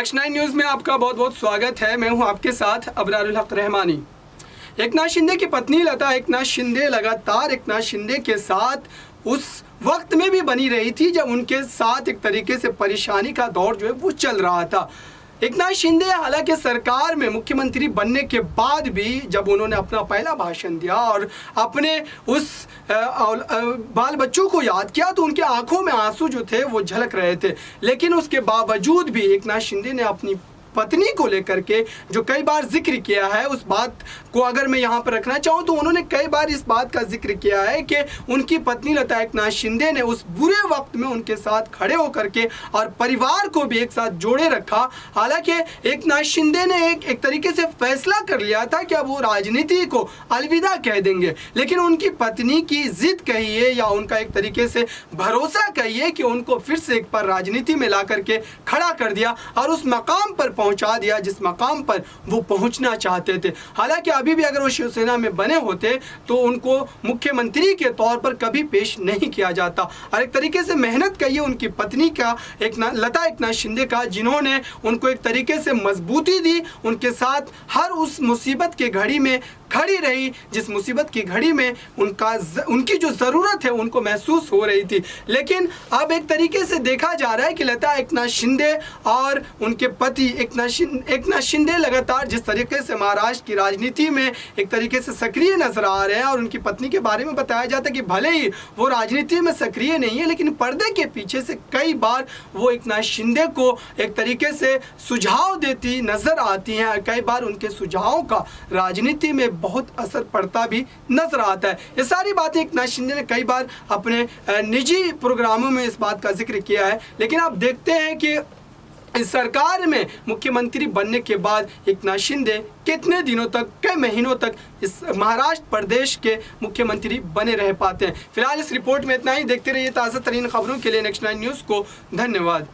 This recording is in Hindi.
नेक्स्ट 9 न्यूज़ में आपका बहुत बहुत स्वागत है। मैं हूं आपके साथ अबरारुल हक रहमानी। एकनाथ शिंदे की पत्नी लता एकनाथ शिंदे लगातार एकनाथ शिंदे के साथ उस वक्त में भी बनी रही थी जब उनके साथ एक तरीके से परेशानी का दौर जो है वो चल रहा था। एकनाथ शिंदे हालांकि सरकार में मुख्यमंत्री बनने के बाद भी जब उन्होंने अपना पहला भाषण दिया और अपने उस बाल बच्चों को याद किया तो उनके आंखों में आंसू जो थे वो झलक रहे थे। लेकिन उसके बावजूद भी एकनाथ शिंदे ने अपनी पत्नी को लेकर के जो कई बार जिक्र किया है, उस बात को अगर मैं यहाँ पर रखना चाहूँ तो उन्होंने कई बार इस बात का जिक्र किया है कि उनकी पत्नी लता एकनाथ शिंदे ने उस बुरे वक्त में उनके साथ खड़े होकर के और परिवार को भी एक साथ जोड़े रखा। हालांकि एकनाथ शिंदे ने एक तरीके से फैसला कर लिया था कि अब वो राजनीति को अलविदा कह देंगे, लेकिन उनकी पत्नी की जिद कहिए या उनका एक तरीके से भरोसा कहिए कि उनको फिर से एक बार राजनीति में ला करके खड़ा कर दिया और उस मकाम पर पहुंचा दिया जिस मकाम पर वो पहुंचना चाहते थे। हालांकि अभी भी अगर वो शिवसेना में बने होते तो उनको मुख्यमंत्री के तौर पर कभी पेश नहीं किया जाता। और एक तरीके से मेहनत कहिए उनकी पत्नी का लता एकनाथ शिंदे का, जिन्होंने उनको एक तरीके से मजबूती दी, उनके साथ हर उस मुसीबत के घड़ी में खड़ी रही जिस मुसीबत की घड़ी में उनकी जो ज़रूरत है उनको महसूस हो रही थी। लेकिन अब एक तरीके से देखा जा रहा है कि लता एकनाथ शिंदे और उनके पति एकनाथ शिंदे लगातार जिस तरीके से महाराष्ट्र की राजनीति में एक तरीके से सक्रिय नजर आ रहे हैं और उनकी पत्नी के बारे में बताया जाता है कि भले ही वो राजनीति में सक्रिय नहीं है लेकिन पर्दे के पीछे से कई बार वो एकनाथ शिंदे को एक तरीके से सुझाव देती नजर आती हैं। कई बार उनके सुझावों का राजनीति में बहुत असर पड़ता भी नजर आता है। ये सारी बातें एकनाथ शिंदे ने कई बार अपने निजी प्रोग्रामों में इस बात का जिक्र किया है। लेकिन आप देखते हैं कि इस सरकार में मुख्यमंत्री बनने के बाद एकनाथ शिंदे कितने दिनों तक, कई महीनों तक इस महाराष्ट्र प्रदेश के मुख्यमंत्री बने रह पाते हैं। फिलहाल इस रिपोर्ट में इतना ही। देखते रहिए ताज़ा तरीन खबरों के लिए नेक्स्ट 9 न्यूज़ को। धन्यवाद।